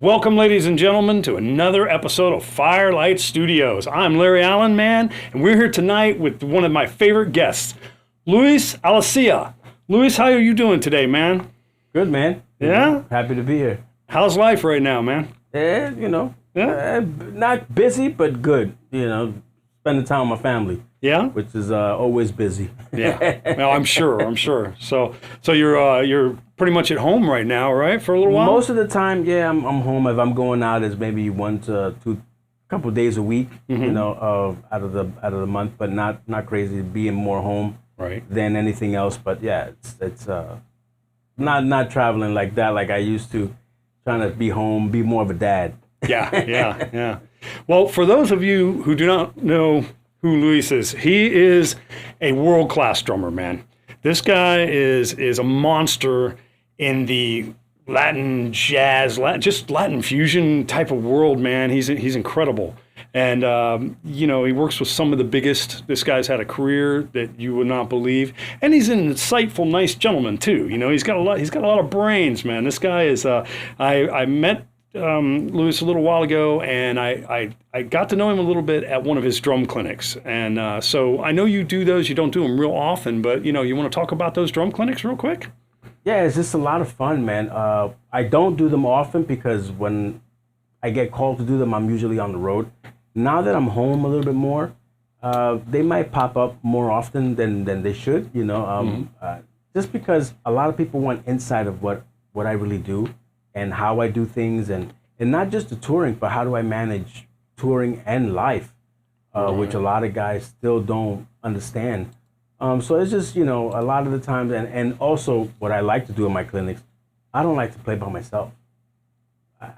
Welcome, ladies and gentlemen, to another episode of Firelight Studios. I'm Larry Allan, man, and we're here tonight with one of my favorite guests, Luis Alicea. Luis, how are you doing today, man? Good, man. Yeah? Happy to be here. How's life right now, man? Not busy, but good. Spending time with my family. Yeah? Which is always busy. Yeah. Well, I'm sure. So you're pretty much at home right now, right? For a little while? Most of the time, yeah, I'm home. If I'm going out, it's maybe 1 to 2, couple of days a week, out of the month, but not crazy. Being more home than anything else. But yeah, it's not traveling like that like I used to. Trying to be home, be more of a dad. Yeah. Well, for those of you who do not know who Luis is, he is a world-class drummer, man. This guy is a monster in the Latin jazz, Latin fusion type of world, man. He's incredible. And, he works with some of the biggest. This guy's had a career that you would not believe. And he's an insightful, nice gentleman, too. He's got a lot of brains, man. This guy is, I met Luis a little while ago, and I got to know him a little bit at one of his drum clinics. And so I know you do those. You don't do them real often, but, you want to talk about those drum clinics real quick? Yeah, it's just a lot of fun, man. I don't do them often because when I get called to do them, I'm usually on the road. Now that I'm home a little bit more, they might pop up more often than they should, just because a lot of people want insight of what I really do and how I do things, and not just the touring, but how do I manage touring and life, which a lot of guys still don't understand. So it's just, a lot of the times, and also what I like to do in my clinics, I don't like to play by myself.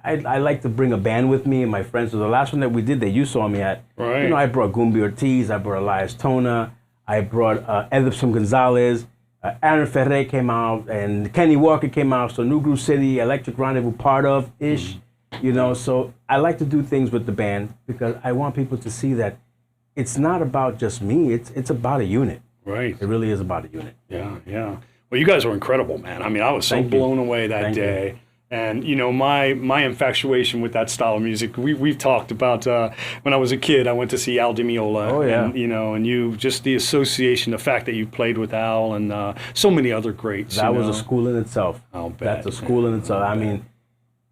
I like to bring a band with me and my friends. So the last one that we did that you saw me at, I brought Gumbi Ortiz, I brought Elias Tona, I brought Edipson Gonzalez, Aaron Ferre came out, and Kenny Walker came out. So New Groove City, Electric Rendezvous, part of ish, So I like to do things with the band because I want people to see that it's not about just me. It's about a unit. Right. It really is about a unit. Yeah. Well, you guys were incredible, man. I mean, I was so blown away that day. And, my infatuation with that style of music, we've talked about when I was a kid, I went to see Al Di Meola. Oh, yeah. And, and you, just the association, the fact that you played with Al and so many other greats. That was a school in itself. I'll bet. That's a school in itself. I mean,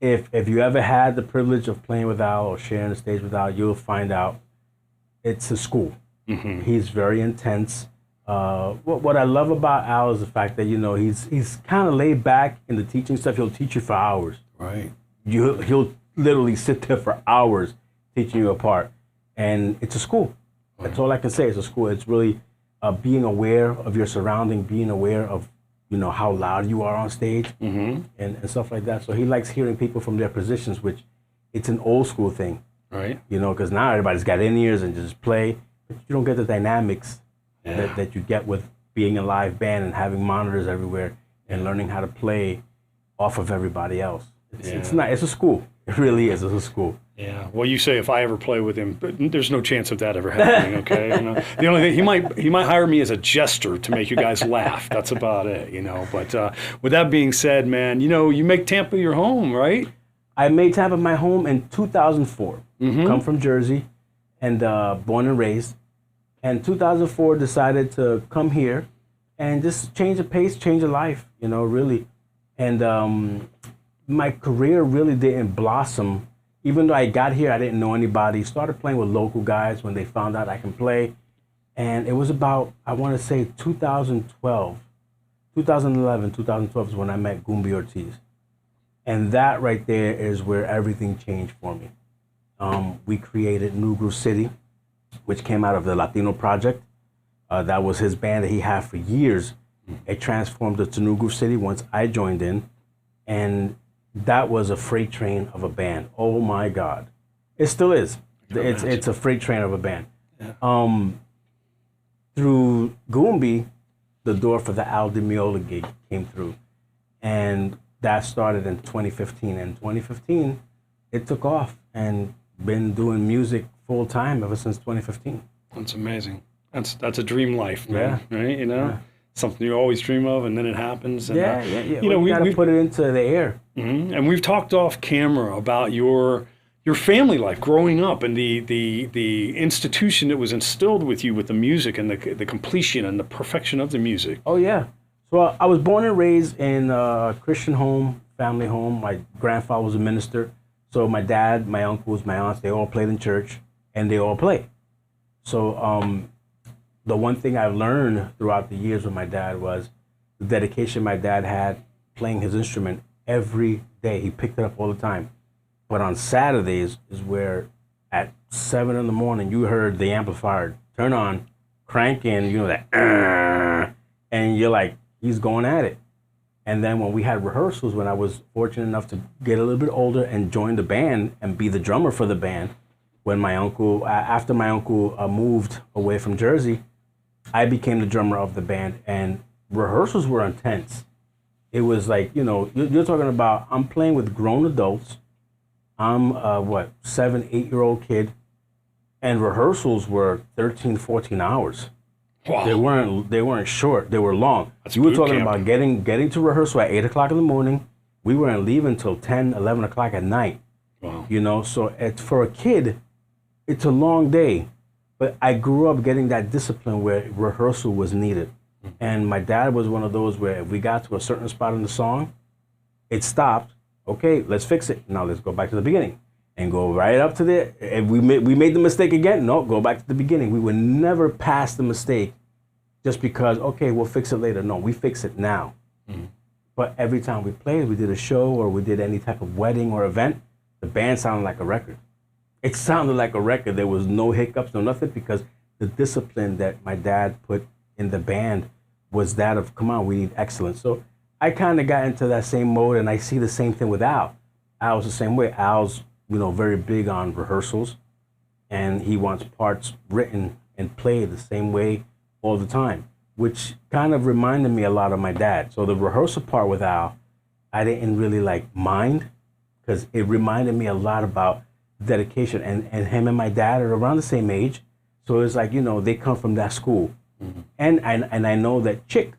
if you ever had the privilege of playing with Al or sharing the stage with Al, you'll find out it's a school. Mm-hmm. He's very intense. What I love about Al is the fact that he's kind of laid back in the teaching stuff. He'll teach you for hours. Right. He'll literally sit there for hours teaching you a part, and it's a school. Right. That's all I can say. It's a school. It's really being aware of your surrounding, being aware of how loud you are on stage, and stuff like that. So he likes hearing people from their positions, which it's an old school thing. Right. Because now everybody's got in-ears and just play, but you don't get the dynamics. Yeah. That you get with being a live band and having monitors everywhere and learning how to play off of everybody else. It's a school. It really is. It's a school. Yeah. Well, you say if I ever play with him, but there's no chance of that ever happening. Okay. The only thing he might hire me as a jester to make you guys laugh. That's about it. But with that being said, man, you make Tampa your home, right? I made Tampa my home in 2004. Come from Jersey, and born and raised. And 2004 decided to come here and just change the pace, change the life, really. And my career really didn't blossom. Even though I got here, I didn't know anybody. Started playing with local guys when they found out I can play. And it was about, I want to say 2012, 2011, 2012 is when I met Gumbi Ortiz. And that right there is where everything changed for me. We created New Groove City, which came out of the Latino Project. That was his band that he had for years. It transformed it to New Groove City once I joined in. And that was a freight train of a band. Oh my God. It still is. It's a freight train of a band. Yeah. Through Gumbi, the door for the Al Di Meola gig came through. And that started in 2015. And 2015, it took off and been doing music full time ever since 2015. That's amazing. That's a dream life, man. Yeah. Right? something you always dream of, and then it happens. And, Yeah. You know, we gotta put it into the air. And we've talked off camera about your family life growing up and the institution that was instilled with you with the music and the completion and the perfection of the music. Oh yeah. So I was born and raised in a Christian home, family home. My grandfather was a minister. So my dad, my uncles, my aunts, they all played in church, and they all play. So the one thing I learned throughout the years with my dad was the dedication my dad had playing his instrument every day. He picked it up all the time. But on Saturdays is where at 7 in the morning you heard the amplifier turn on, crank in, you know, that, and you're like, he's going at it. And then when we had rehearsals, when I was fortunate enough to get a little bit older and join the band and be the drummer for the band, when my uncle, after my uncle moved away from Jersey, I became the drummer of the band, and rehearsals were intense. It was like, you know, you're talking about, I'm playing with grown adults. I'm 7, 8-year-old kid, and rehearsals were 13, 14 hours. Wow. They weren't short. They were long. That's You were boot talking camp. about getting to rehearsal at 8 o'clock in the morning. We weren't leaving until 10, 11 o'clock at night. Wow. You know, so for a kid, it's a long day. But I grew up getting that discipline where rehearsal was needed. And my dad was one of those where if we got to a certain spot in the song, it stopped. Okay, let's fix it. Now let's go back to the beginning and go right up to the. If we made the mistake again, no, go back to the beginning. We would never pass the mistake just because, okay, we'll fix it later. No, we fix it now. But every time we played, we did a show or we did any type of wedding or event, the band sounded like a record. It sounded like a record. There was no hiccups, no nothing, because the discipline that my dad put in the band was that of, come on, we need excellence. So I kind of got into that same mode, and I see the same thing with Al. Al's the same way. Al's, you know, very big on rehearsals, and he wants parts written and played the same way all the time, which kind of reminded me a lot of my dad. So the rehearsal part with Al, I didn't really like mind, because it reminded me a lot about dedication, and him and my dad are around the same age. So it's like, you know, they come from that school. And I know that Chick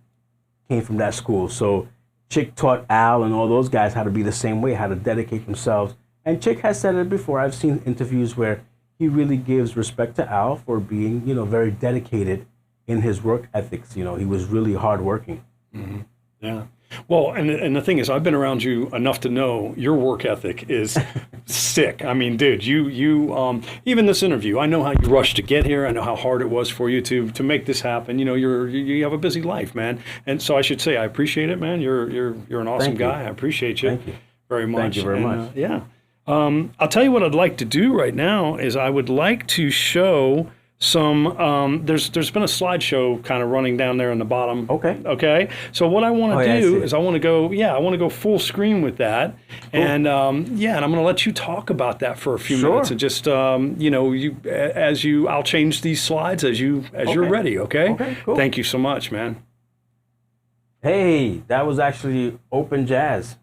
came from that school. So Chick taught Al and all those guys how to be the same way, how to dedicate themselves. And Chick has said it before. I've seen interviews where he really gives respect to Al for being, you know, very dedicated in his work ethics. You know, he was really hardworking. Yeah. Well, and the thing is, I've been around you enough to know your work ethic is sick. I mean, dude, you even this interview, I know how you rushed to get here. I know how hard it was for you to make this happen. You know, you have a busy life, man. And so I should say, I appreciate it, man. You're an awesome Thank you. guy. I appreciate you, Thank you very much. Thank you very much. Yeah. I'll tell you what I'd like to do right now is I would like to show some, there's been a slideshow kind of running down there in the bottom. Okay. So what I want to do is I want to go full screen with that. Cool. And and I'm going to let you talk about that for a few minutes and just, you know, I'll change these slides as you're ready. Okay. Cool. Thank you so much, man. Hey, that was actually Open Jazz.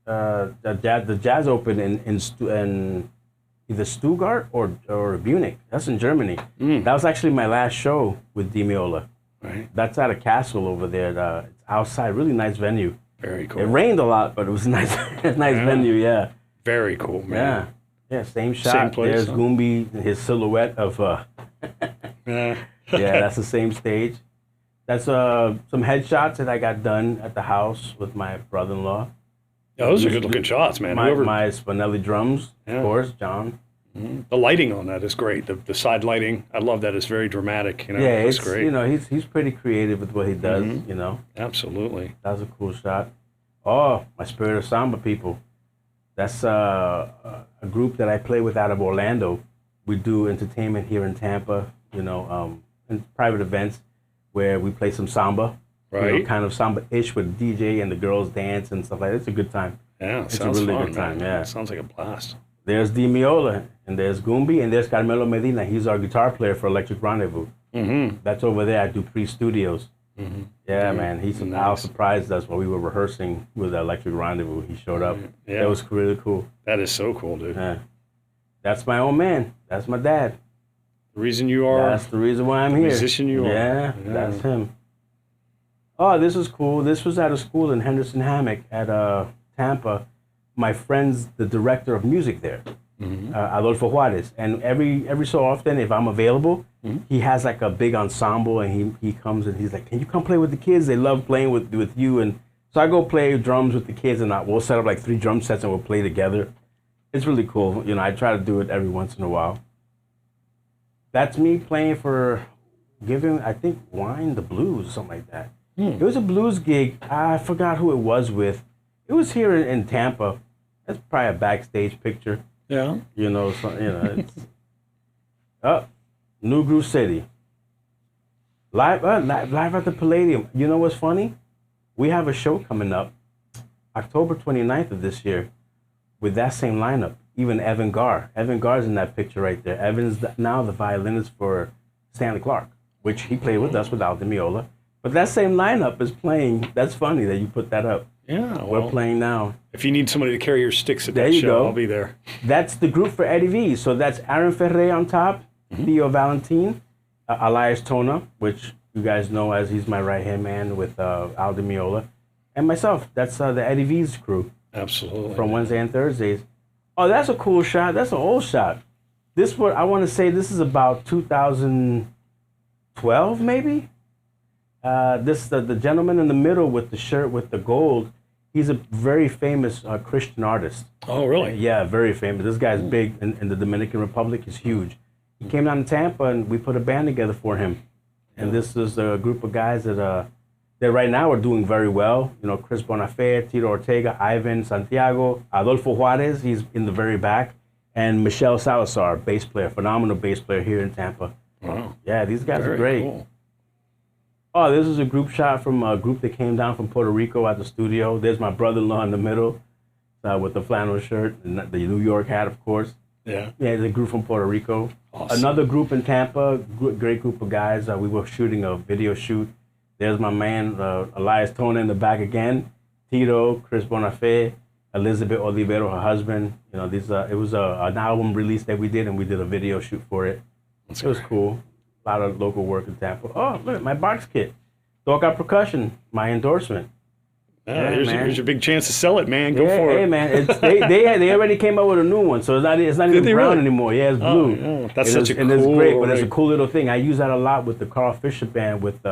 The Jazz Open in either Stuttgart or Munich. That's in Germany. That was actually my last show with Meola. Right. That's at a castle over there. It's outside, really nice venue. Very cool. It rained a lot, but it was nice, venue. Yeah. Very cool, man. Yeah. Same shot. Same place. There's Gumbi, his silhouette of. Yeah. That's the same stage. That's some headshots that I got done at the house with my brother-in-law. Yeah, those are good-looking shots, man. My Spinelli drums, of course, John. The lighting on that is great. The side lighting, I love that. It's very dramatic. You know, yeah, it's great. You know, he's pretty creative with what he does. You know, absolutely. That was a cool shot. Oh, my Spirit of Samba people. That's a group that I play with out of Orlando. We do entertainment here in Tampa. You know, in private events where we play some samba. Right. You know, kind of samba-ish with DJ and the girls dance and stuff like that. It's a good time. Yeah, it's a really good time. Man. Yeah, it sounds like a blast. There's Meola, and there's Gumbi, and there's Carmelo Medina. He's our guitar player for Electric Rendezvous. That's over there at Dupree Studios. Yeah, man. Al surprised us while we were rehearsing with Electric Rendezvous. He showed up. Yeah. That was really cool. That is so cool, dude. Yeah. That's my old man. That's my dad. The reason you are. That's the reason why I'm here. The musician you are. Yeah, that's him. Oh, this was cool. This was at a school in Henderson Hammock at Tampa. My friend's the director of music there, Adolfo Juarez. And every so often, if I'm available, he has like a big ensemble, and he comes and he's like, "Can you come play with the kids? They love playing with you." And so I go play drums with the kids, and we'll set up like 3 drum sets and we'll play together. It's really cool. You know, I try to do it every once in a while. That's me playing for giving, I think, Wine the Blues or something like that. It was a blues gig. I forgot who it was with. It was here in Tampa. That's probably a backstage picture. Yeah. You know, it's New Groove City. Live at the Palladium. You know what's funny? We have a show coming up, October 29th of this year, with that same lineup. Even Evan Garr. Evan Garr's in that picture right there. Evan's now the violinist for Stanley Clarke, which he played with us with Al Di Meola. But that same lineup is playing. That's funny that you put that up. Yeah, We're playing now. If you need somebody to carry your sticks at There that you show, go. I'll be there. That's the group for Eddie V. So that's Aaron Ferre on top, Theo Valentin, Elias Tona, which you guys know as he's my right-hand man with Al Di Meola, and myself. That's the Eddie V's crew. Absolutely. From Wednesday and Thursdays. Oh, that's a cool shot. That's an old shot. This one, I want to say this is about 2012, maybe? The gentleman in the middle with the shirt with the gold, he's a very famous Christian artist. Oh, really? Yeah, very famous. This guy's big in the Dominican Republic. He's huge. He came down to Tampa, and we put a band together for him. And this is a group of guys that right now are doing very well. You know, Chris Bonafé, Tito Ortega, Ivan Santiago, Adolfo Juarez, he's in the very back, and Michelle Salazar, bass player, phenomenal bass player here in Tampa. Wow. Yeah, these guys Very are great. cool. Oh, this is a group shot from a group that came down from Puerto Rico at the studio. There's my brother-in-law in the middle with the flannel shirt and the New York hat, of course. Yeah. Yeah, the group from Puerto Rico. Awesome. Another group in Tampa, great group of guys. We were shooting a video shoot. There's my man, Elias Tona in the back again. Tito, Chris Bonafé, Elizabeth Olivero, her husband. You know, it was an album release that we did, and we did a video shoot for it. It was cool. A lot of local work in Tampa. Oh, look, my box kit. Doka Percussion, my endorsement. Yeah, here's your big chance to sell it, man. Go for it. Hey, man, they already came out with a new one, so it's not even brown anymore. Yeah, it's blue. Oh, that's such a cool. And it's great, but it's a cool little thing. I use that a lot with the Carl Fisher band with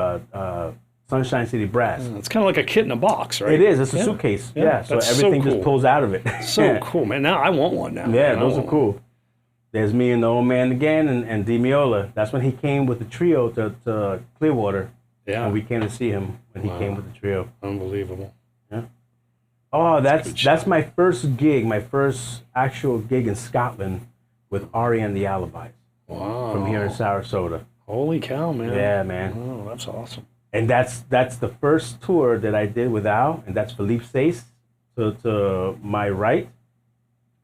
Sunshine City Brass. It's kind of like a kit in a box, right? It is. It's a suitcase. Yeah, so that's everything so cool. just pulls out of it. So cool, man. Now I want one now. Yeah, those are cool. There's me and the old man again, and Di Meola. That's when he came with the trio to Clearwater. Yeah. And we came to see him when he came with the trio. Unbelievable. Yeah. Oh, that's my first gig, my first actual gig in Scotland with Ari and the Alibis. Wow. From here in Sarasota. Holy cow, man. Yeah, man. Oh, that's awesome. And that's the first tour that I did with Al, and that's Philippe Sace to my right,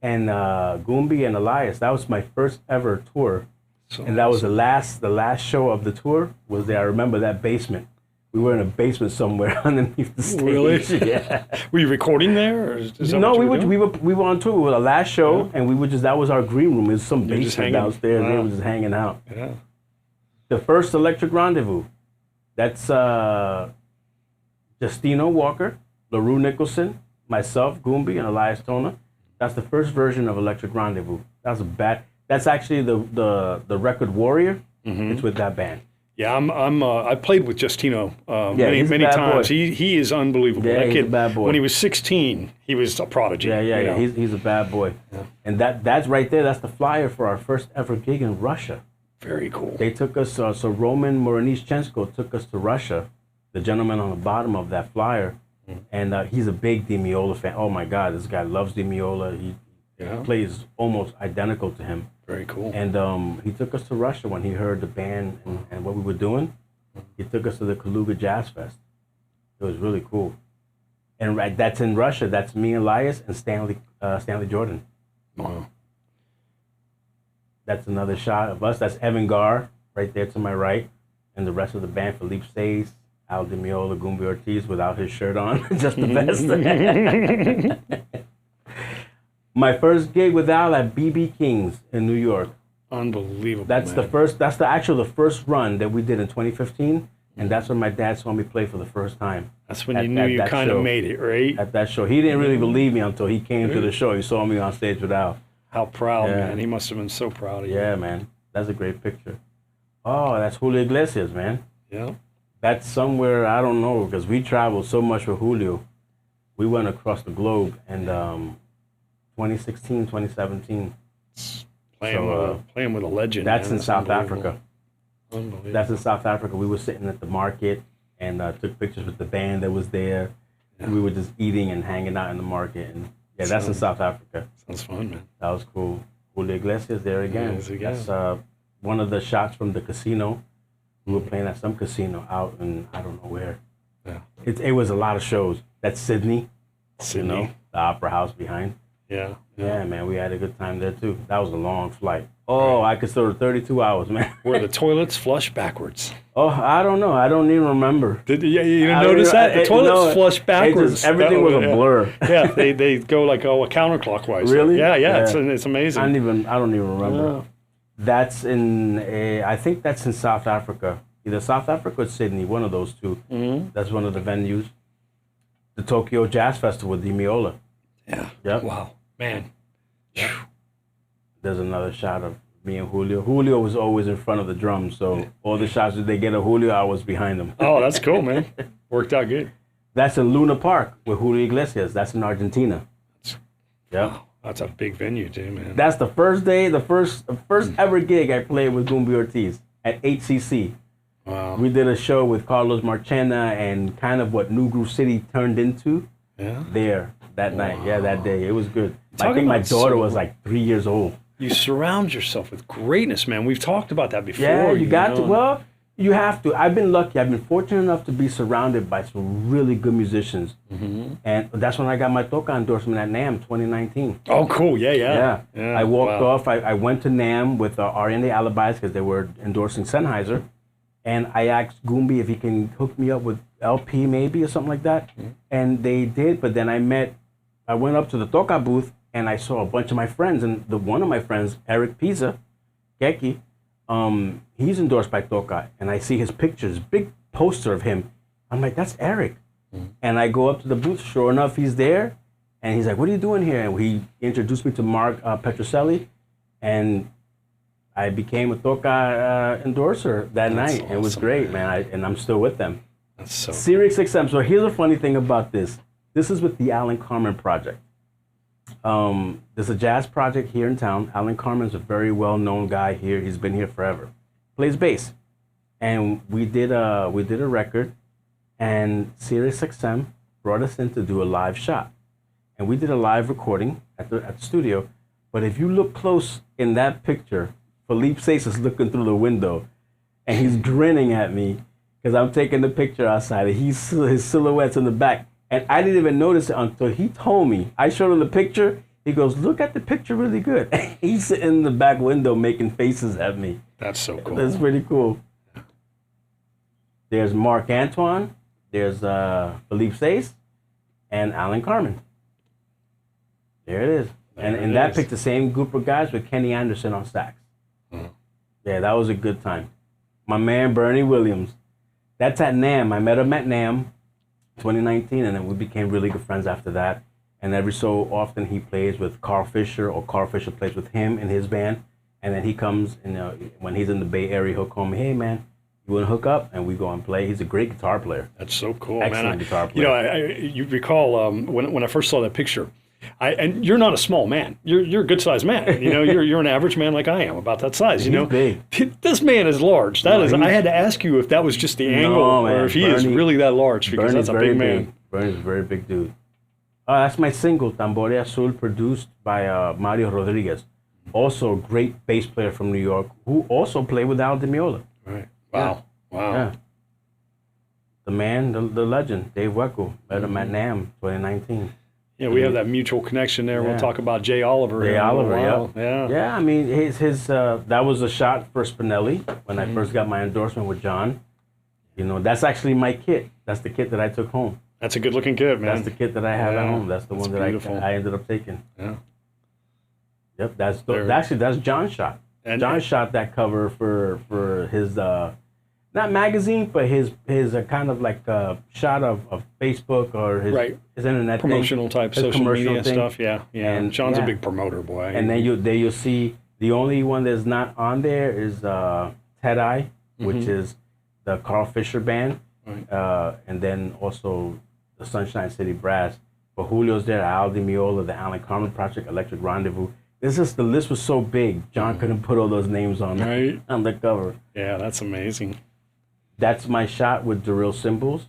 and Gumbi and Elias. That was my first ever tour. So and that was the last show of the tour was there. I remember that basement. We were in a basement somewhere underneath the stage. Really? Yeah. Were you recording there? Or is that No, what we you were doing? we were on tour. It was our last show, and we were that was our green room. It was some You were just basement hanging. downstairs. Wow. They were just hanging out. Yeah. The first Electric Rendezvous. That's Justino Walker, LaRue Nicholson, myself, Gumbi, and Elias Tona. That's the first version of Electric Rendezvous. That's actually the record Warrior. It's with that band. Yeah, I played with Justino he's a many bad times. boy. He is unbelievable. Yeah, That he's kid, a bad boy. When he was 16, he was a prodigy. Yeah, you know. he's a bad boy. Yeah. And that's right there. That's the flyer for our first ever gig in Russia. Very cool. They took us. So Roman Moronishchenko took us to Russia. The gentleman on the bottom of that flyer, and he's a big Di Meola fan. Oh my God, this guy loves Di Meola. He plays almost identical to him. Very cool. And he took us to Russia when he heard the band and what we were doing. He took us to the Kaluga Jazz Fest. It was really cool. And that's in Russia. That's me, Elias, and Stanley Jordan. Wow. That's another shot of us. That's Evan Garr right there to my right. And the rest of the band, Philippe Sace, Al Di Meola, Gumbi Ortiz without his shirt on. Just the best. My first gig with Al at BB King's in New York. Unbelievable. That's man. the first run that we did in 2015. And that's when my dad saw me play for the first time. That's when you knew you kind of made it, right? At that show. He didn't really believe me until he came to the show. He saw me on stage with Al. How proud, man. He must have been so proud of you. Yeah, man. That's a great picture. Oh, that's Julio Iglesias, man. Yeah. That's somewhere, I don't know, because we traveled so much with Julio. We went across the globe, and 2016, 2017. Playing with a legend. That's man. in South Africa. Unbelievable. That's in South Africa. We were sitting at the market and took pictures with the band that was there. Yeah. And we were just eating and hanging out in the market. And yeah, that's in South Africa. Sounds fun, man. That was cool. Julio Iglesias there again. Yeah, that's one of the shots from the casino. We were playing at some casino out in I don't know where. Yeah. It was a lot of shows. That's Sydney. You know, the opera house behind. Yeah. Yeah, man, we had a good time there too. That was a long flight. Oh, I considered 32 hours, man. Were the toilets flush backwards? Oh, I don't know. I don't even remember. You didn't notice that? The toilets flush backwards. Everything was a blur. Yeah, they go like counterclockwise. Really? Yeah. It's amazing. I don't even remember. Oh. That's I think that's in South Africa. Either South Africa or Sydney, one of those two. Mm-hmm. That's one of the venues. The Tokyo Jazz Festival, the Meola. Yeah. Yep. Wow. Man. Yeah. There's another shot of me and Julio. Julio was always in front of the drums, so all the shots that they get of Julio, I was behind him. Oh, that's cool, man. Worked out good. That's in Luna Park with Julio Iglesias. That's in Argentina. Yeah. Wow. That's a big venue, too, man. That's the first day, the first ever gig I played with Gumbi Ortiz at HCC. Wow. We did a show with Carlos Marchena and kind of what New Groove City turned into there that night. Yeah, that day. It was good. I think my daughter was like 3 years old. You surround yourself with greatness, man. We've talked about that before. Yeah, you got to. Well, you have to. I've been lucky. I've been fortunate enough to be surrounded by some really good musicians. Mm-hmm. And that's when I got my Toca endorsement at NAMM 2019. Oh, cool. Yeah. I walked off. I went to NAMM with Ariane Alibis because they were endorsing Sennheiser. And I asked Gumbi if he can hook me up with LP maybe or something like that. Mm-hmm. And they did. But then I went up to the Toca booth and I saw a bunch of my friends. And one of my friends, Eric Pisa, Keki, he's endorsed by Toca. And I see his pictures, big poster of him. I'm like, that's Eric. Mm-hmm. And I go up to the booth. Sure enough, he's there. And he's like, what are you doing here? And he introduced me to Mark Petroselli. And I became a Toca endorser that night. Awesome, it was great, man. And I'm still with them. That's so Sirius XM. So here's a funny thing about this. This is with the Alan Carmen Project. There's a jazz project here in town. Alan Carmen's a very well-known guy here. He's been here forever. Plays bass. And we did a record, and Sirius XM brought us in to do a live shot. And we did a live recording at the studio. But if you look close in that picture, Felipe Sace is looking through the window, and he's grinning at me because I'm taking the picture outside, and his silhouette's in the back. And I didn't even notice it until he told me. I showed him the picture. He goes, look at the picture really good. He's sitting in the back window making faces at me. That's so cool. That's pretty cool. There's Mark Antoine. There's Felipe Sace and Alan Carmen. There it is. And in that picture, the same group of guys with Kenny Anderson on sax. Mm-hmm. Yeah, that was a good time. My man, Bernie Williams. That's at NAMM. I met him at NAMM 2019, and then we became really good friends after that. And every so often he plays with Carl Fisher, or Carl Fisher plays with him in his band. And then he comes, and when he's in the Bay Area, he'll call me, hey, man, you want to hook up? And we go and play. He's a great guitar player. That's so cool, Excellent guitar player. You recall when I first saw that picture, and you're not a small man. You're a good sized man. You're an average man like I am, about that size. He's big. This man is large. I had to ask you if that was just the angle, or if he is really that large, because that's a big man. Bernie's a very big dude. That's my single, Tambore Azul, produced by Mario Rodriguez. Also a great bass player from New York, who also played with Al Di Meola. Right. Wow. Yeah. Wow. Yeah. The man, the legend, Dave Weckl, met him at NAMM 2019. Yeah, we have that mutual connection there. Yeah. We'll talk about Jay Oliver. Jay Oliver, yeah. Yeah, I mean, his that was a shot for Spinelli when I first got my endorsement with John. That's actually my kit. That's the kit that I took home. That's a good-looking kit, man. That's the kit that I have at home. That's the one that I ended up taking. Yeah. Yep, that's John's shot. And John shot that cover for his not magazine, but his kind of like shot of Facebook or his internet promotional thing, type his social commercial media thing. stuff. Yeah. And Sean's a big promoter, boy. And then you'll see the only one that's not on there is Ted Eye, which is the Carl Fisher band, and then also the Sunshine City Brass. But Julio's there, Aldi Meola, the Alan Carmen Project, Electric Rendezvous. The list was so big, John couldn't put all those names on the cover. Yeah, that's amazing. That's my shot with Durill Cymbals.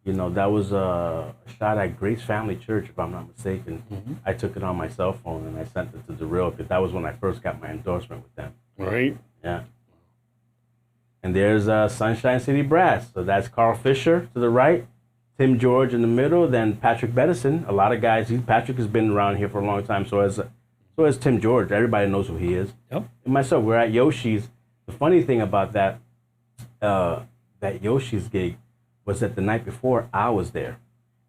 That was a shot at Grace Family Church, if I'm not mistaken. I took it on my cell phone and I sent it to Durill because that was when I first got my endorsement with them. Right. Yeah. And there's Sunshine City Brass. So that's Carl Fisher to the right, Tim George in the middle, then Patrick Bedison. A lot of guys, Patrick has been around here for a long time, so has Tim George. Everybody knows who he is. Yep. And myself, we're at Yoshi's. The funny thing about that Yoshi's gig was that the night before I was there,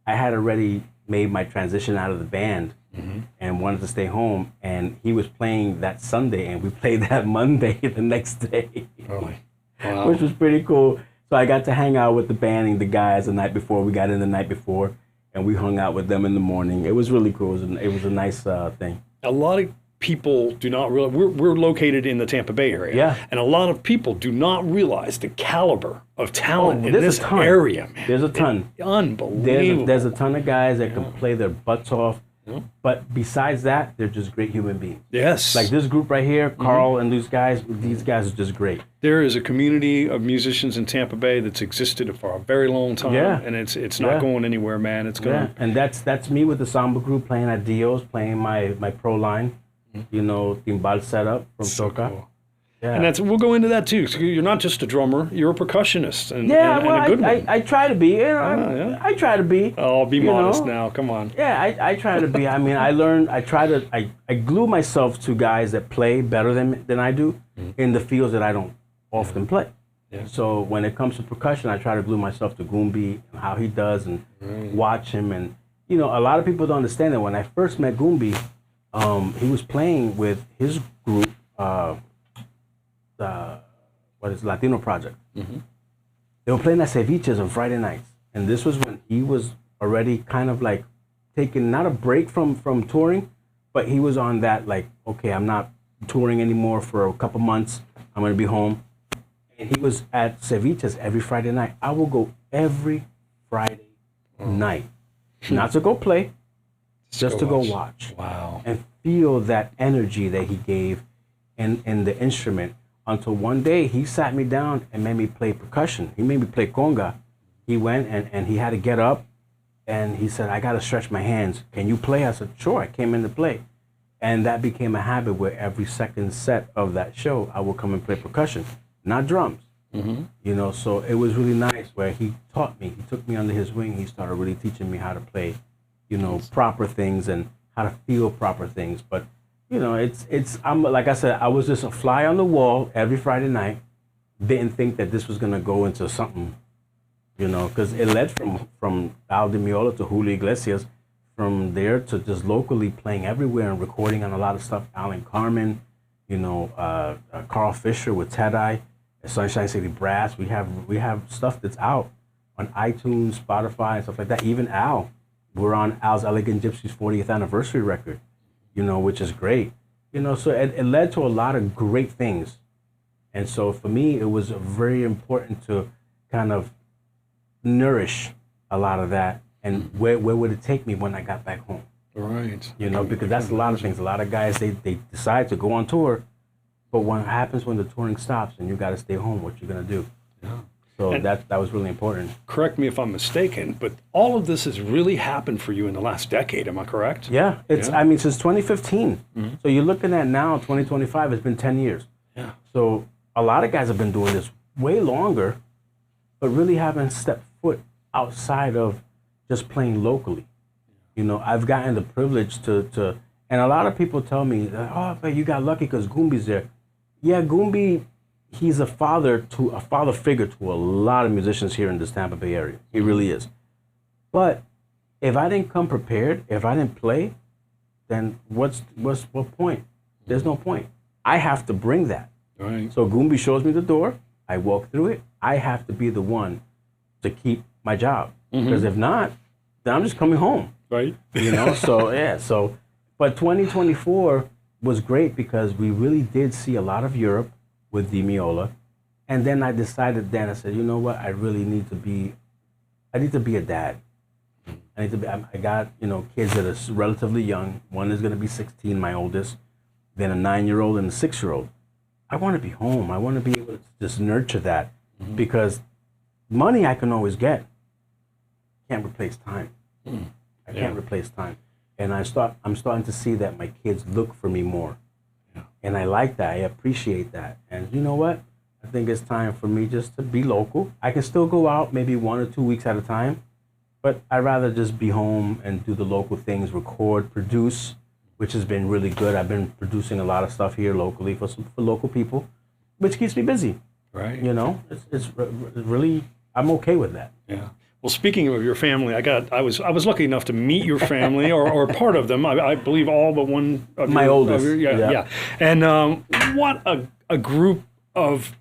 I had already made my transition out of the band and wanted to stay home. And he was playing that Sunday, and we played that Monday the next day. Really? Wow. Which was pretty cool. So I got to hang out with the band and the guys the night before. We got in the night before, and we hung out with them in the morning. It was really cool. It was a nice thing. A lot of people do not realize we're located in the Tampa Bay area. Yeah. And a lot of people do not realize the caliber of talent in this area, man. There's a ton. Unbelievable. There's a ton of guys that can play their butts off. But besides that, they're just great human beings. Yes. Like this group right here, Carl and these guys are just great. There is a community of musicians in Tampa Bay that's existed for a very long time. Yeah. And it's not going anywhere, man. It's going to... And that's me with the samba group playing at Dio's, playing my pro line, timbal setup from Soca. Cool. Yeah. And we'll go into that too. So you're not just a drummer, you're a percussionist and well, a good one. I try to be. I try to be. Oh, be modest now. Come on. Yeah, I try to be. I mean, I glue myself to guys that play better than I do in the fields that I don't often play. Yeah. So when it comes to percussion, I try to glue myself to Gumbi and how he does and watch him. And, a lot of people don't understand that when I first met Gumbi, he was playing with his group, Latino Project. They were playing at Ceviches on Friday nights, and this was when he was already kind of like taking not a break from touring, but he was on that like, okay, I'm not touring anymore for a couple months. I'm gonna be home, and he was at Ceviches every Friday night. I will go every Friday night, not to go play, just to go watch. Wow. And feel that energy that he gave in the instrument. Until one day he sat me down and made me play percussion. He made me play conga. He went and he had to get up and he said, I got to stretch my hands. Can you play? I said, sure. I came in to play. And that became a habit where every second set of that show, I would come and play percussion, not drums. So it was really nice where he taught me. He took me under his wing. He started really teaching me how to play, proper things and how to feel proper things. But I'm like I said, I was just a fly on the wall every Friday night. Didn't think that this was gonna go into something, because it led from Aldi Meola to Julio Iglesias, from there to just locally playing everywhere and recording on a lot of stuff. Alan Carmen, Carl Fisher with Ted Eye, Sunshine City Brass. We have stuff that's out on iTunes, Spotify, and stuff like that. Even Al, we're on Al's Elegant Gypsy's 40th anniversary record. Which is great. So it led to a lot of great things. And so for me, it was very important to kind of nourish a lot of that. And where would it take me when I got back home? Right. Because that's a lot of things. A lot of guys, they decide to go on tour, but what happens when the touring stops and you got to stay home? What you going to do? Yeah. So that was really important. Correct me if I'm mistaken, but all of this has really happened for you in the last decade. Am I correct? Yeah, since 2015. So you're looking at now 2025. It's been 10 years. Yeah. So a lot of guys have been doing this way longer, but really haven't stepped foot outside of just playing locally. I've gotten the privilege to, and a lot of people tell me, oh, but you got lucky because Gumbi's there. Yeah, Gumbi. He's a father figure to a lot of musicians here in this Tampa Bay area. He really is. But if I didn't come prepared, if I didn't play, then what point? There's no point. I have to bring that. Right. So Gumbi shows me the door. I walk through it, I have to be the one to keep my job. Because if not, then I'm just coming home. Right. You know, so yeah, so but 2024 was great because we really did see a lot of Europe with the Meola. And then I decided I said, you know what, I need to be a dad. I got, kids that are relatively young. One is going to be 16, my oldest, then a 9-year-old and a 6-year-old. I want to be home. I want to be able to just nurture that because money I can always get. Can't replace time. I can't replace time. And I'm starting to see that my kids look for me more. Yeah. And I like that. I appreciate that. And you know what? I think it's time for me just to be local. I can still go out maybe 1 or 2 weeks at a time, but I'd rather just be home and do the local things, record, produce, which has been really good. I've been producing a lot of stuff here locally for local people, which keeps me busy. Right. It's really, I'm okay with that. Yeah. Well, speaking of your family, I was lucky enough to meet your family or part of them. I believe all but one of my oldest. Yeah. And what a group of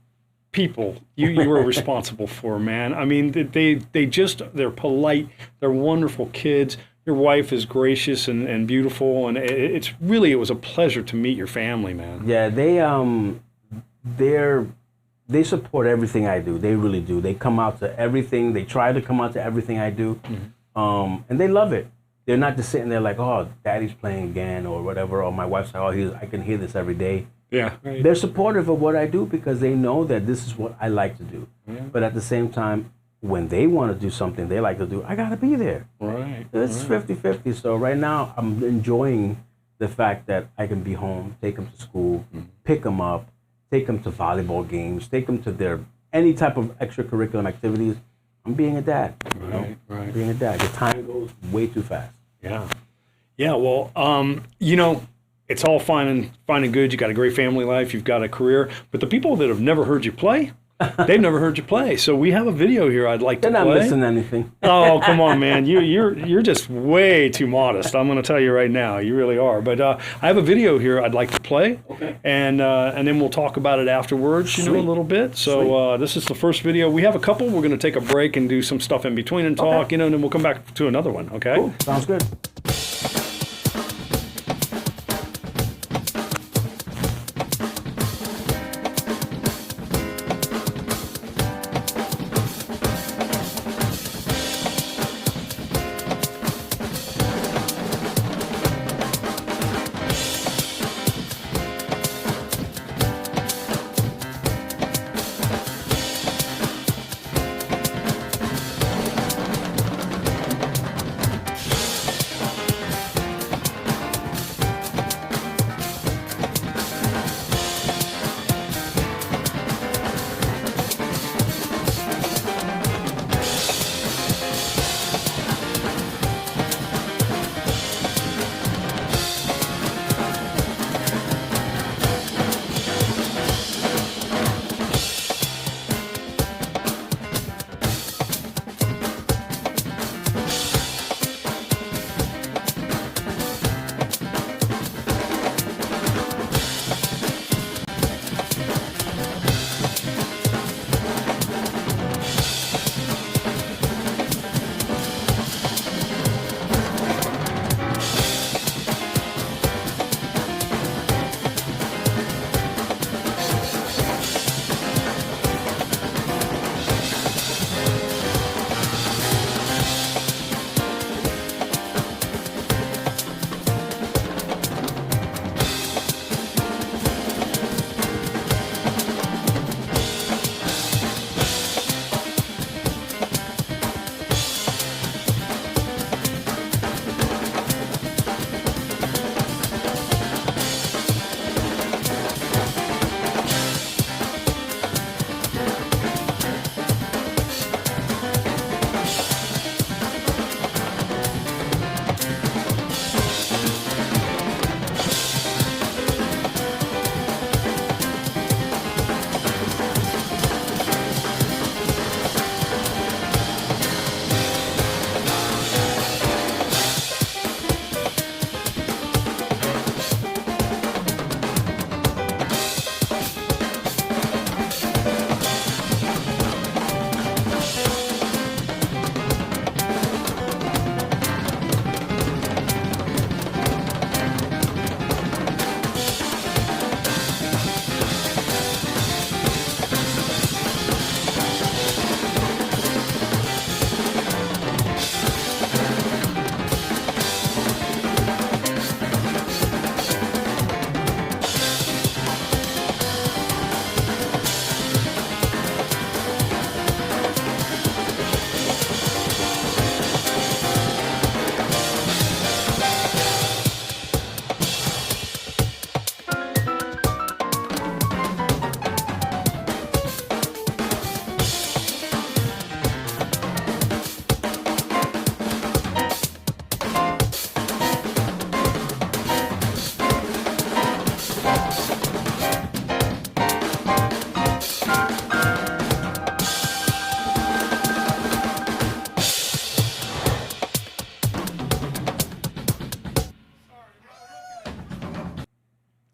people you were responsible for, man. I mean, they're polite, they're wonderful kids. Your wife is gracious and beautiful, and it was a pleasure to meet your family, man. Yeah, they support everything I do. They really do. They come out to everything. They try to come out to everything I do, and they love it. They're not just sitting there like, oh, daddy's playing again or whatever, or my wife's like, oh, I can hear this every day. Yeah, right. They're supportive of what I do because they know that this is what I like to do. Yeah. But at the same time, when they want to do something they like to do, I got to be there. Right. It's 50-50. So right now, I'm enjoying the fact that I can be home, take them to school, pick them up, take them to volleyball games, take them to any type of extracurricular activities. I'm being a dad. Right. Being a dad. The time goes way too fast. Yeah. Yeah. Well, it's all fine and good. You got a great family life. You've got a career. But the people that have never heard you play, they've never heard you play. So we have a video here I'd like to play. They're not missing anything. Oh, come on, man. You're just way too modest. I'm going to tell you right now. You really are. But I have a video here I'd like to play. Okay. And then we'll talk about it afterwards, a little bit. So this is the first video. We have a couple. We're going to take a break and do some stuff in between and talk, and then we'll come back to another one. Okay? Cool. Sounds good.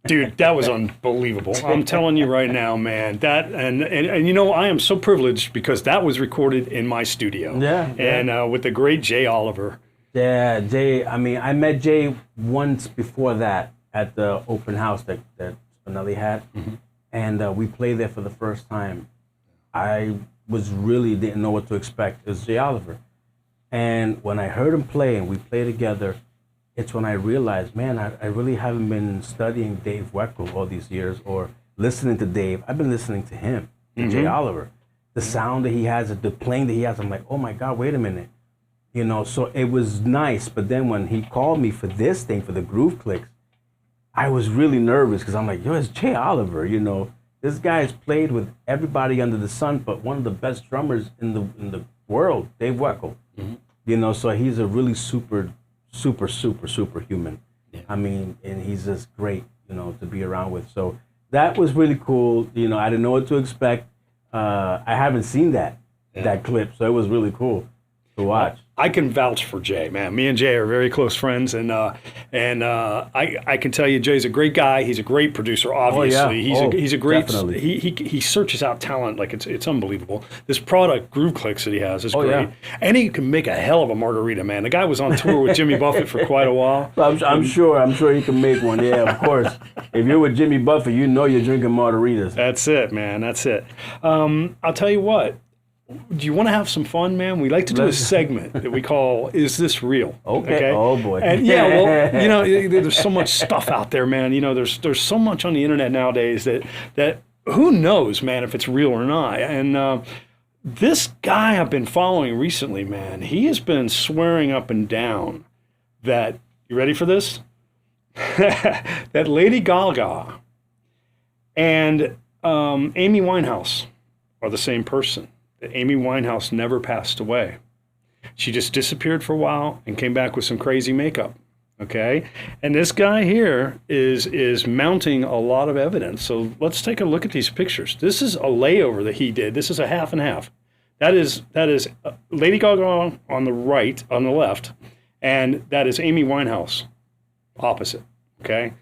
Dude, that was unbelievable. I'm telling you right now, man. That and you know, I am so privileged because that was recorded in my studio. Yeah. And with the great Jay Oliver. Yeah, Jay. I mean, I met Jay once before that at the open house that Spinelli had, and we played there for the first time. I didn't know what to expect. It was Jay Oliver, and when I heard him play and we played together, it's when I realized, man, I really haven't been studying Dave Weckl all these years or listening to Dave. I've been listening to him, to Jay Oliver, the sound that he has, the playing that he has. I'm like, oh my God, wait a minute. You know, so it was nice, but then when he called me for this thing, for the Groove Clicks, I was really nervous because I'm like, yo, it's Jay Oliver, you know. This guy has played with everybody under the sun, but one of the best drummers in the world, Dave Weckl. You know, so he's a really super human. Yeah. I mean, and he's just great, you know, to be around with. So that was really cool. You know, I didn't know what to expect. I haven't seen that clip, so it was really cool to watch. I can vouch for Jay, man. Me and Jay are very close friends, and I can tell you, Jay's a great guy. He's a great producer. Obviously, he's a great. Definitely. He searches out talent like it's unbelievable. This product, Groove Clicks, that he has is great, and he can make a hell of a margarita, man. The guy was on tour with Jimmy Buffett for quite a while. I'm sure he can make one. Yeah, of course. If you're with Jimmy Buffett, you know you're drinking margaritas. That's it, man. That's it. I'll tell you what. Do you want to have some fun, man? We like to do a segment that we call "Is This Real?" Okay. Oh boy. And yeah, well, you know, there's so much stuff out there, man. You know, there's so much on the internet nowadays that who knows, man, if it's real or not. And this guy I've been following recently, man, he has been swearing up and down that, you ready for this? That Lady Gaga and Amy Winehouse are the same person. That Amy Winehouse never passed away. She just disappeared for a while and came back with some crazy makeup. Okay? And this guy here is mounting a lot of evidence. So let's take a look at these pictures. This is a layover that he did. This is a half and half. That is Lady Gaga on the right, on the left, and that is Amy Winehouse opposite. Okay?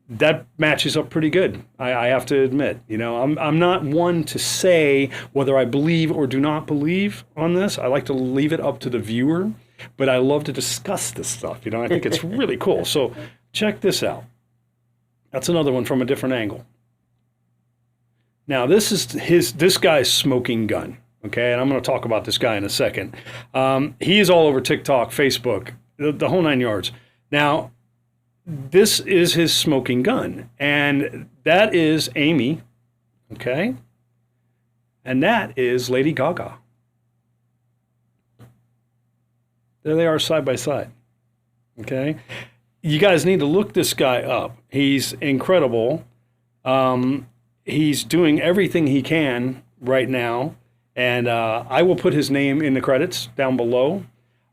That matches up pretty good, I have to admit. You know, I'm not one to say whether I believe or do not believe on this. I like to leave it up to the viewer, but I love to discuss this stuff. You know, I think it's really cool. So check this out. That's another one from a different angle. Now, this is this guy's smoking gun. Okay, and I'm going to talk about this guy in a second. He is all over TikTok, Facebook, the whole nine yards. Now, this is his smoking gun, and that is Amy, okay? And that is Lady Gaga. There they are side by side, okay? You guys need to look this guy up. He's incredible. He's doing everything he can right now, and I will put his name in the credits down below.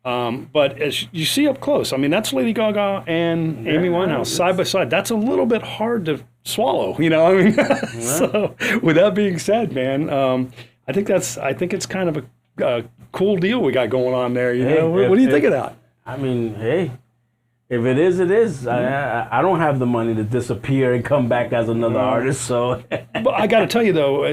But as you see up close, I mean, that's Lady Gaga and Amy Winehouse side by side. That's a little bit hard to swallow, you know. I mean, so with that being said, man, I think it's kind of a cool deal we got going on there. You know, what do you think of that? I mean, hey, if it is, it is. I don't have the money to disappear and come back as another artist. So, but I got to tell you though,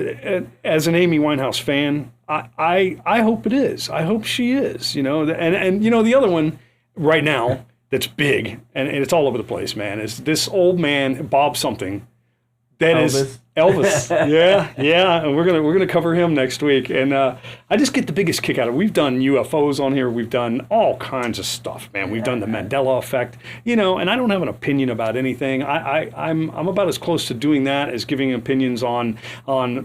as an Amy Winehouse fan, I hope it is. I hope she is. You know, and you know the other one right now that's big and it's all over the place, man. Is this old man Bob something? That Elvis. is Elvis. yeah. And we're gonna cover him next week. And I just get the biggest kick out of it. We've done UFOs on here. We've done all kinds of stuff, man. We've done the Mandela effect, you know. And I don't have an opinion about anything. I'm about as close to doing that as giving opinions on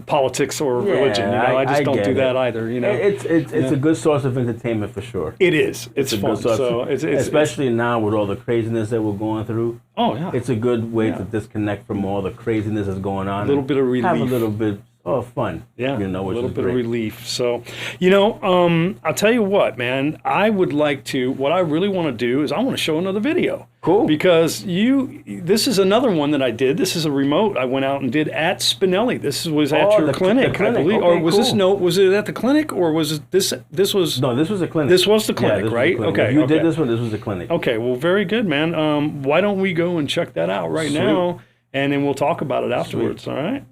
politics or religion. You know, I just don't do that either. You know, it's a good source of entertainment for sure. It is. It's fun. So it's especially now with all the craziness that we're going through. Oh yeah. It's a good way to disconnect from all the craziness that's going on. A little bit of relief. Have a little bit of fun. Yeah. You know, a little bit of relief. So, you know, I'll tell you what, man. I would like to. What I really want to do is I want to show another video. Cool. Because this is another one that I did. This is a remote I went out and did at Spinelli. This was at your clinic, I believe. Okay, or was this was it at the clinic or was it this was No, this was a clinic. This was the clinic, right? Okay. If you did this one, this was the clinic. Okay, well very good, man. Why don't we go and check that out right now? and then we'll talk about it afterwards. All right.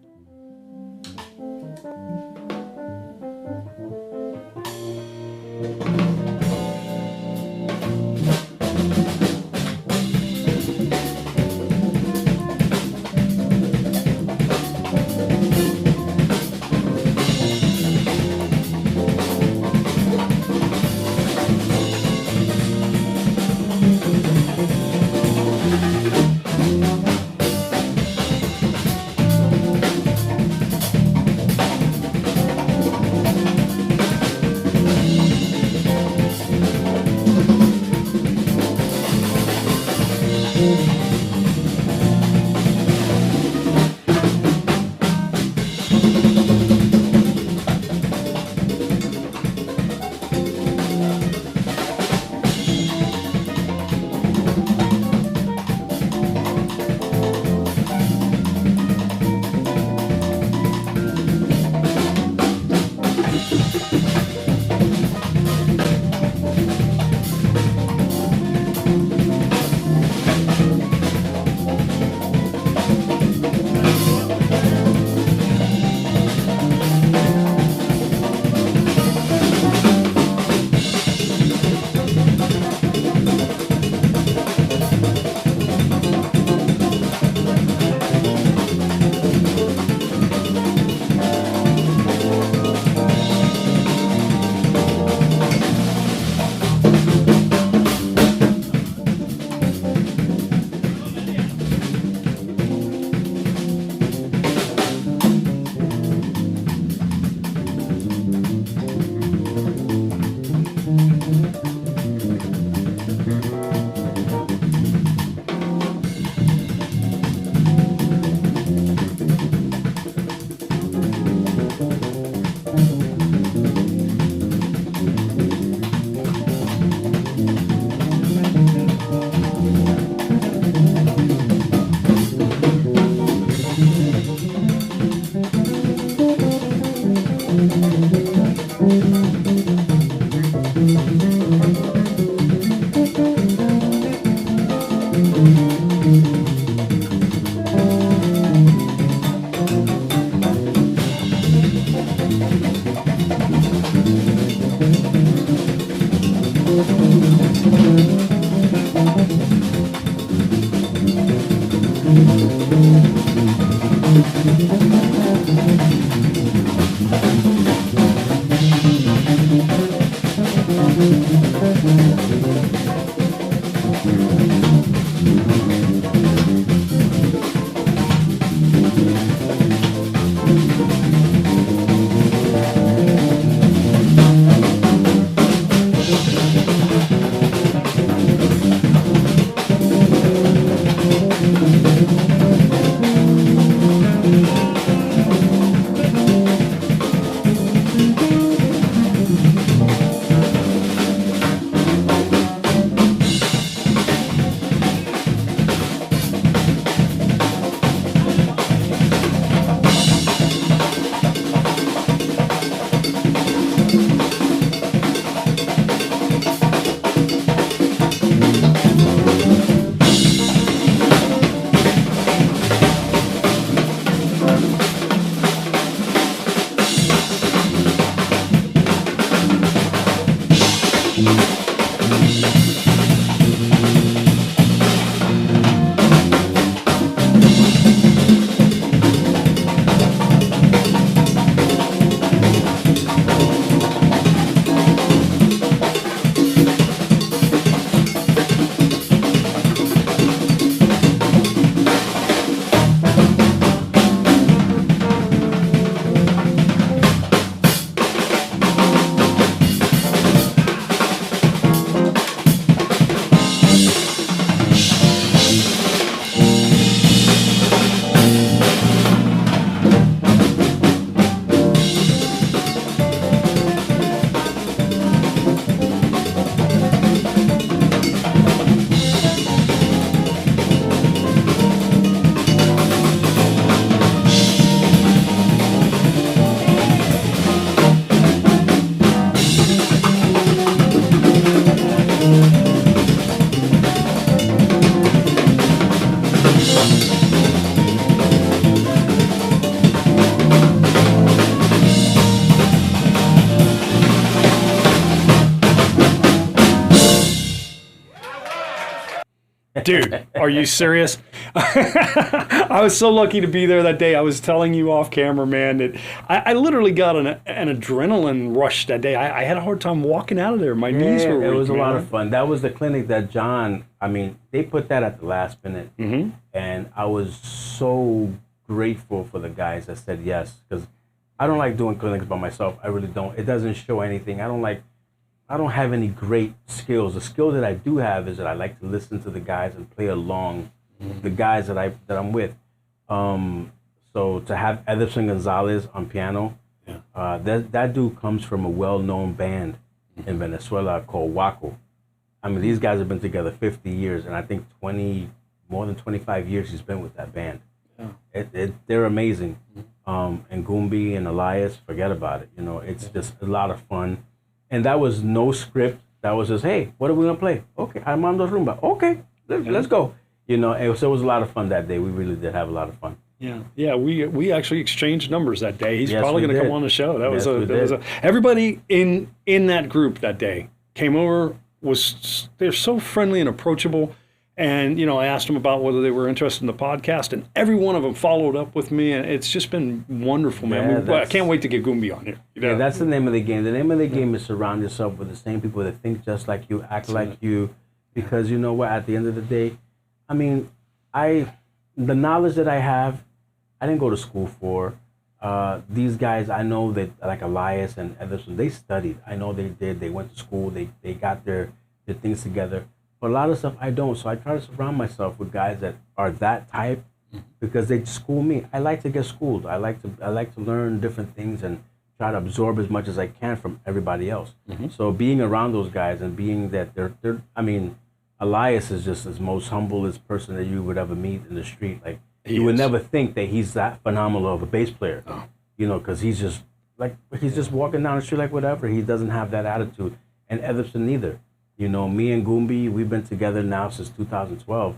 Dude, are you serious? I was so lucky to be there that day. I was telling you off camera, man, that I literally got an adrenaline rush that day. I had a hard time walking out of there. My knees were weak. It was a lot of fun. That was the clinic that John, I mean, they put that at the last minute. Mm-hmm. And I was so grateful for the guys that said yes. Because I don't like doing clinics by myself. I really don't. It doesn't show anything. I don't have any great skills. The skill that I do have is that I like to listen to the guys and play along the guys that I'm with. So to have Ederson Gonzalez on piano, that dude comes from a well-known band in Venezuela called Waco. I mean, these guys have been together 50 years, and I think more than 25 years he's been with that band. Yeah. They're amazing. And Gumbi and Elias, forget about it. You know, it's just a lot of fun. And that was no script. That was just, hey, what are we gonna play? Okay, Armando's Rumba. Okay, let's go. You know, and so it was a lot of fun that day. We really did have a lot of fun. Yeah. We actually exchanged numbers that day. He's probably gonna come on the show. That was everybody in that group that day came over. They're so friendly and approachable. And, you know, I asked them about whether they were interested in the podcast, and every one of them followed up with me, and it's just been wonderful, man. I can't wait to get Gumbi on here. You know? Yeah, that's the name of the game. The name of the game is surround yourself with the same people that think just like you, act like you, because you know what, at the end of the day, I mean, the knowledge that I have, I didn't go to school for. These guys, I know that, like Elias and Ederson, they studied. I know they did. They went to school. They got their things together. But a lot of stuff I don't, so I try to surround myself with guys that are that type because they school me. I like to get schooled. I like to learn different things and try to absorb as much as I can from everybody else. Mm-hmm. So being around those guys and being that they're I mean, Elias is just the most humblest person that you would ever meet in the street. Like you would never think that he's that phenomenal of a bass player, you know, because he's just walking down the street like whatever. He doesn't have that attitude, and Ederson neither. You know, me and Gumbi, we've been together now since 2012,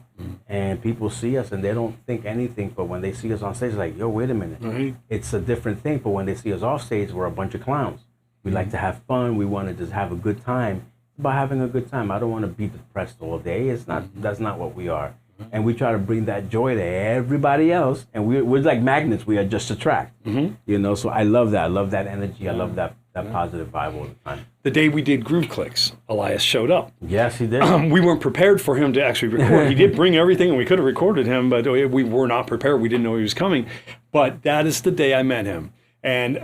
and people see us and they don't think anything, but when they see us on stage, like, yo, wait a minute. Mm-hmm. It's a different thing, but when they see us off stage, we're a bunch of clowns. We like to have fun. We want to just have a good time. It's about having a good time. I don't want to be depressed all day. That's not what we are. And we try to bring that joy to everybody else, and we're like magnets. We are just attract, you know, so I love that. I love that energy. I love that positive vibe all the time. The day we did Groove Clicks, Elias showed up. Yes, he did. We weren't prepared for him to actually record. He did bring everything, and we could have recorded him, but we were not prepared. We didn't know he was coming. But that is the day I met him. And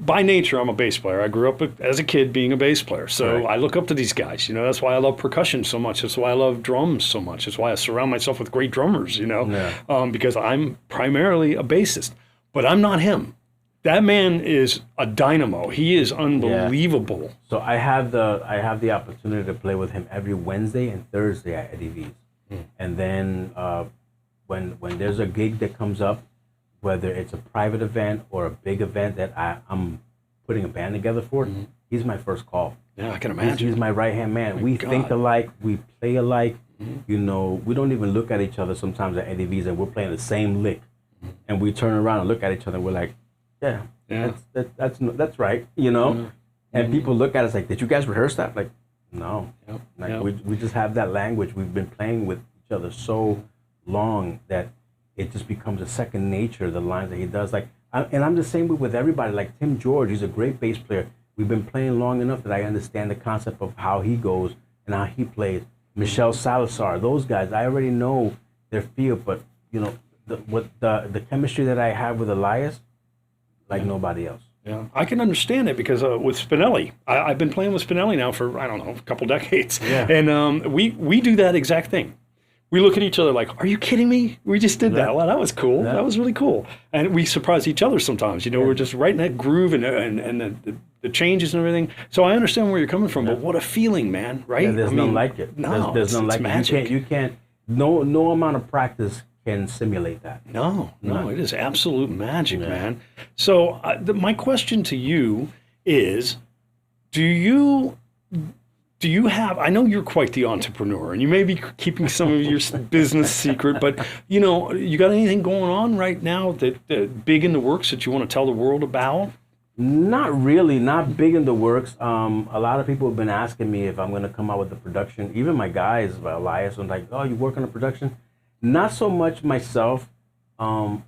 by nature, I'm a bass player. I grew up as a kid being a bass player. So I look up to these guys. You know, that's why I love percussion so much. That's why I love drums so much. That's why I surround myself with great drummers, you know, because I'm primarily a bassist. But I'm not him. That man is a dynamo. He is unbelievable. Yeah. So I have the opportunity to play with him every Wednesday and Thursday at Eddie V's. And then when there's a gig that comes up, whether it's a private event or a big event that I'm putting a band together for, he's my first call. Yeah, I can imagine. He's my right-hand man. We think alike. We play alike. You know, we don't even look at each other sometimes at Eddie V's and we're playing the same lick. And we turn around and look at each other and we're like, that's right, you know? And people look at us like, did you guys rehearse that? Like, no. We just have that language. We've been playing with each other so long that it just becomes a second nature, the lines that he does. Like, and I'm the same way with everybody. Like Tim George, he's a great bass player. We've been playing long enough that I understand the concept of how he goes and how he plays. Michelle Salazar, those guys, I already know their feel, but you know, the chemistry that I have with Elias, like nobody else. Yeah, I can understand it because with Spinelli, I've been playing with Spinelli now for, I don't know, a couple decades. Yeah. And we do that exact thing. We look at each other like, are you kidding me? We just did that. Well, that was cool. Yeah. That was really cool. And we surprise each other sometimes. You know, we're just right in that groove and the changes and everything. So I understand where you're coming from, but what a feeling, man, right? Yeah, there's none like it. No, there's none like magic. it. You can't, no amount of practice can simulate that. No, it is absolute magic, man. So my question to you is, do you have, I know you're quite the entrepreneur and you may be keeping some of your business secret, but you know, you got anything going on right now that big in the works that you want to tell the world about? Not really, not big in the works. A lot of people have been asking me if I'm going to come out with the production. Even my guys, Elias, was like, "Oh, you work on the production?" Not so much myself.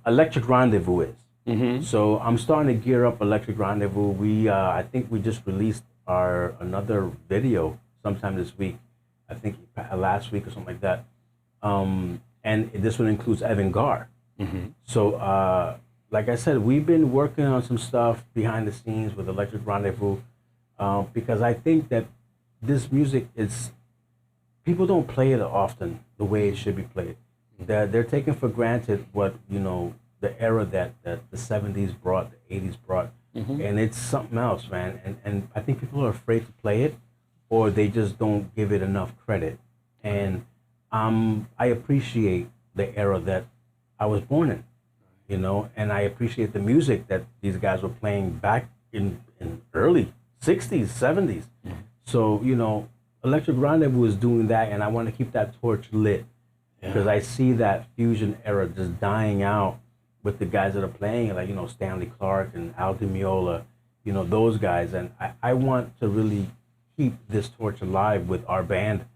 Electric Rendezvous is. So I'm starting to gear up Electric Rendezvous. I think we just released another video sometime this week. I think last week or something like that. And this one includes Evan Gar. So, like I said, we've been working on some stuff behind the scenes with Electric Rendezvous because I think that this music people don't play it often the way it should be played. They're taking for granted what, the era that the 70s brought, the 80s brought, and it's something else, man. And I think people are afraid to play it, or they just don't give it enough credit. And I appreciate the era that I was born in. And I appreciate the music that these guys were playing back in early 60s, 70s. So, Electric Rendezvous is doing that, and I want to keep that torch lit because I see that fusion era just dying out with the guys that are playing, like, Stanley Clarke and Al Di Meola, those guys. And I want to really keep this torch alive with our band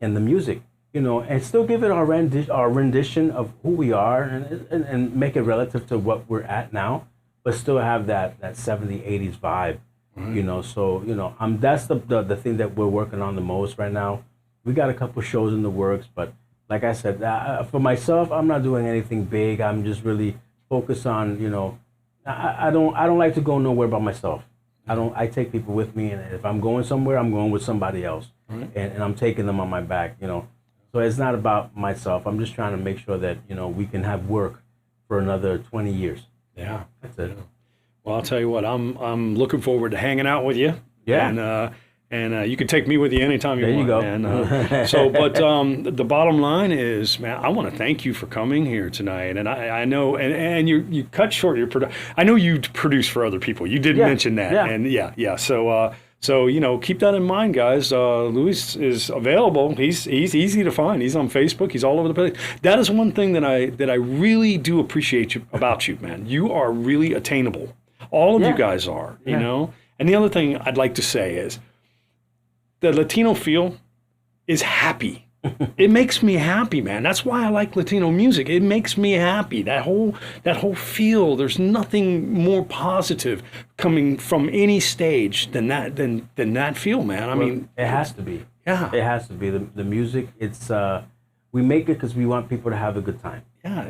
and the music. And still give it our rendition of who we are and make it relative to what we're at now, but still have that 70s, 80s vibe, So, that's the thing that we're working on the most right now. We got a couple shows in the works, but like I said, for myself, I'm not doing anything big. I'm just really focused on, I don't like to go nowhere by myself. I take people with me, and if I'm going somewhere, I'm going with somebody else, and I'm taking them on my back, So it's not about myself. I'm just trying to make sure that, we can have work for another 20 years. Yeah. That's it. Well, I'll tell you what, I'm looking forward to hanging out with you. Yeah. And you can take me with you anytime you want. There you go. But the bottom line is, man, I want to thank you for coming here tonight. And I know, and you cut short your production. I know you produce for other people. You did mention that. Yeah. And yeah. So keep that in mind, guys. Luis is available. He's easy to find. He's on Facebook. He's all over the place. That is one thing that I really do appreciate about you, man. You are really attainable. All of you guys are, you know. And the other thing I'd like to say is, the Latino feel is happy. It makes me happy, man. That's why I like Latino music. It makes me happy. That whole feel. There's nothing more positive coming from any stage than that feel, man. I mean, it has to be. Yeah, it has to be. The music. It's we make it because we want people to have a good time. Yeah,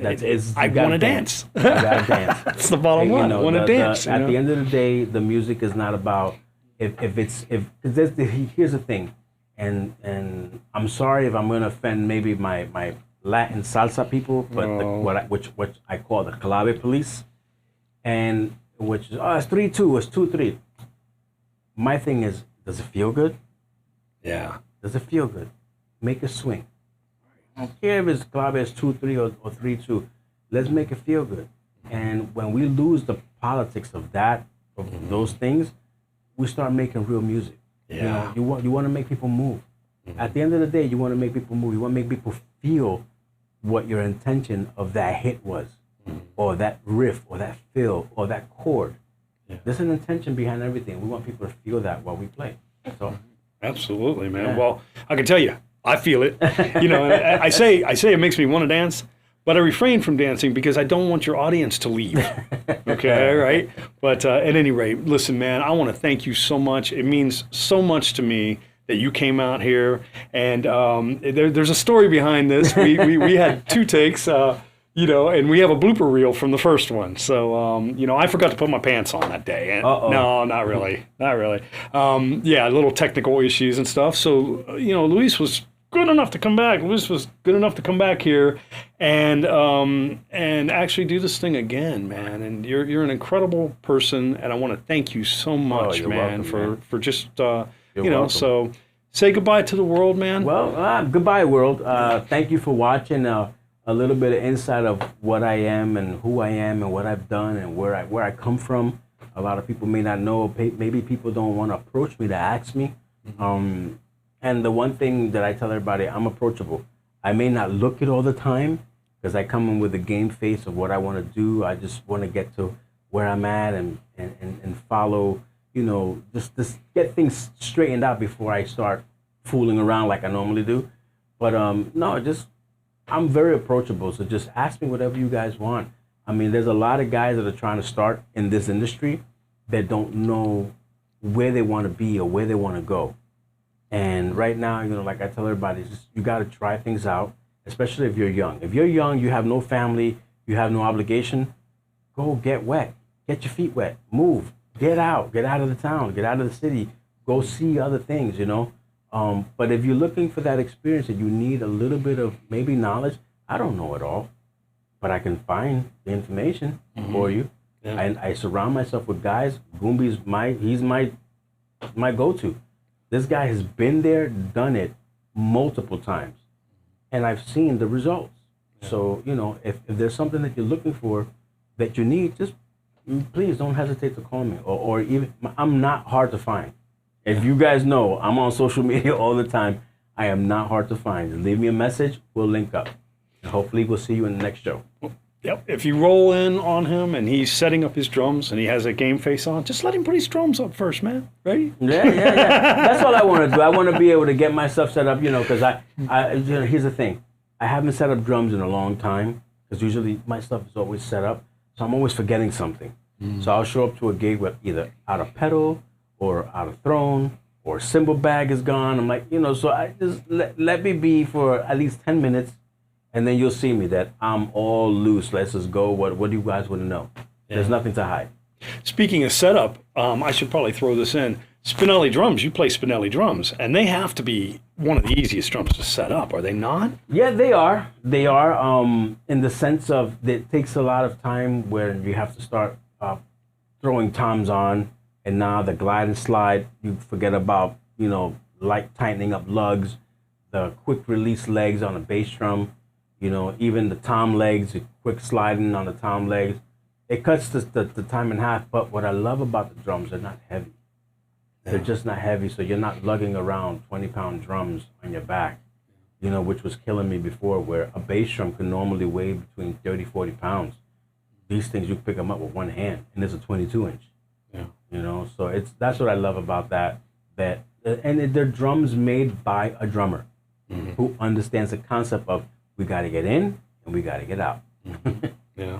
I want to dance. You gotta dance. That's the bottom line. I want to dance. At the end of the day, the music is not about here's the thing, and I'm sorry if I'm going to offend maybe my Latin salsa people, but which I call the clave police, and which is it's 3-2, it's 2-3. My thing is, does it feel good? Yeah. Does it feel good? Make it swing. I don't care if it's clave is 2-3 or 3-2. Let's make it feel good. And when we lose the politics of those things, we start making real music. Yeah. You want to make people move. At the end of the day, you want to make people move. You want to make people feel what your intention of that hit was, or that riff, or that fill, or that chord. Yeah. There's an intention behind everything. We want people to feel that while we play. So. Absolutely, man. Yeah. Well, I can tell you, I feel it. I say it makes me want to dance, but I refrain from dancing because I don't want your audience to leave. Okay, right? But at any rate, listen, man, I want to thank you so much. It means so much to me that you came out here. And there's a story behind this. We had 2 takes, and we have a blooper reel from the first one. So, I forgot to put my pants on that day. And no, not really. Not really. Little technical issues and stuff. So, Luis was good enough to come back. Luis was good enough to come back here and actually do this thing again, man. And you're an incredible person, and I want to thank you so much, man, welcome, for just welcome. So say goodbye to the world, man. Well, goodbye, world. Thank you for watching. A little bit of insight of what I am and who I am and what I've done and where I come from. A lot of people may not know. Maybe people don't want to approach me to ask me. And the one thing that I tell everybody, I'm approachable. I may not look it all the time because I come in with a game face of what I want to do. I just want to get to where I'm at and follow, just get things straightened out before I start fooling around like I normally do. But no, just I'm very approachable, so just ask me whatever you guys want. I mean, there's a lot of guys that are trying to start in this industry that don't know where they want to be or where they want to go. And right now, like I tell everybody, just, you got to try things out, especially if you're young. If you're young, you have no family, you have no obligation, go get wet, get your feet wet, move, get out of the town, get out of the city, go see other things, But if you're looking for that experience and you need a little bit of maybe knowledge, I don't know it all, but I can find the information for you. Yeah. And I surround myself with guys. Gumbi's he's my go-to. This guy has been there, done it multiple times, and I've seen the results. Yeah. So, if there's something that you're looking for that you need, just please don't hesitate to call me. Or even, I'm not hard to find. If you guys know, I'm on social media all the time. I am not hard to find. Leave me a message, we'll link up. And hopefully we'll see you in the next show. Yep. If you roll in on him and he's setting up his drums and he has a game face on, just let him put his drums up first, man. Ready? Yeah. That's all I want to do. I want to be able to get myself set up, because here's the thing. I haven't set up drums in a long time because usually my stuff is always set up. So I'm always forgetting something. So I'll show up to a gig with either out of pedal or out of throne or cymbal bag is gone. I'm like, so I just let me be for at least 10 minutes. And then you'll see me that I'm all loose. Let's just go. What do you guys want to know? Yeah. There's nothing to hide. Speaking of setup, I should probably throw this in. Spinelli drums, you play Spinelli drums, and they have to be one of the easiest drums to set up, are they not? Yeah, they are. They are in the sense of it takes a lot of time where you have to start throwing toms on, and now the glide and slide, you forget about, like tightening up lugs, the quick release legs on a bass drum. Even the tom legs, quick sliding on the tom legs, it cuts the time in half. But what I love about the drums, they're not heavy. Yeah. They're just not heavy, so you're not lugging around 20-pound drums on your back, which was killing me before, where a bass drum can normally weigh between 30, 40 pounds. These things, you can pick them up with one hand, and it's a 22-inch. Yeah. So that's what I love about that. And they're drums made by a drummer who understands the concept of, we got to get in and we got to get out. Yeah.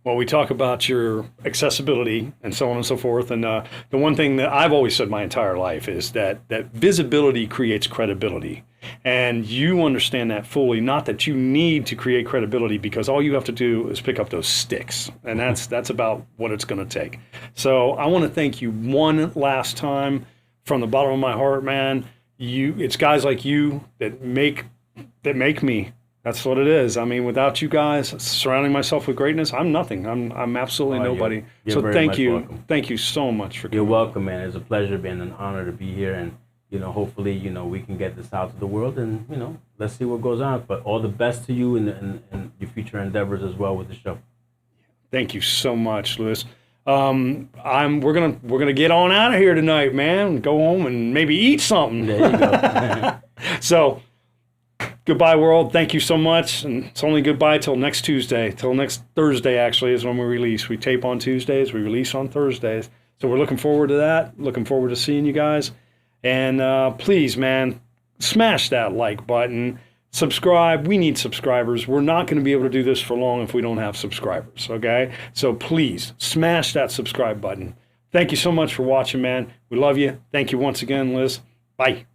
Well, we talk about your accessibility and so on and so forth. And the one thing that I've always said my entire life is that visibility creates credibility. And you understand that fully, not that you need to create credibility because all you have to do is pick up those sticks. And that's about what it's going to take. So I want to thank you one last time from the bottom of my heart, man. It's guys like you that make me. That's what it is. I mean, without you guys surrounding myself with greatness, I'm nothing. I'm absolutely nobody. You're so thank you. Welcome. Thank you so much for coming. You're welcome, man. It's a pleasure and an honor to be here. And, hopefully, we can get this out to the world and, let's see what goes on. But all the best to you and your future endeavors as well with the show. Thank you so much, Luis. We're gonna get on out of here tonight, man. Go home and maybe eat something. There you go. So, goodbye, world. Thank you so much. And it's only goodbye till next Tuesday. Till next Thursday, actually, is when we release. We tape on Tuesdays. We release on Thursdays. So we're looking forward to that. Looking forward to seeing you guys. And please, man, smash that like button. Subscribe. We need subscribers. We're not going to be able to do this for long if we don't have subscribers, okay? So please, smash that subscribe button. Thank you so much for watching, man. We love you. Thank you once again, Liz. Bye.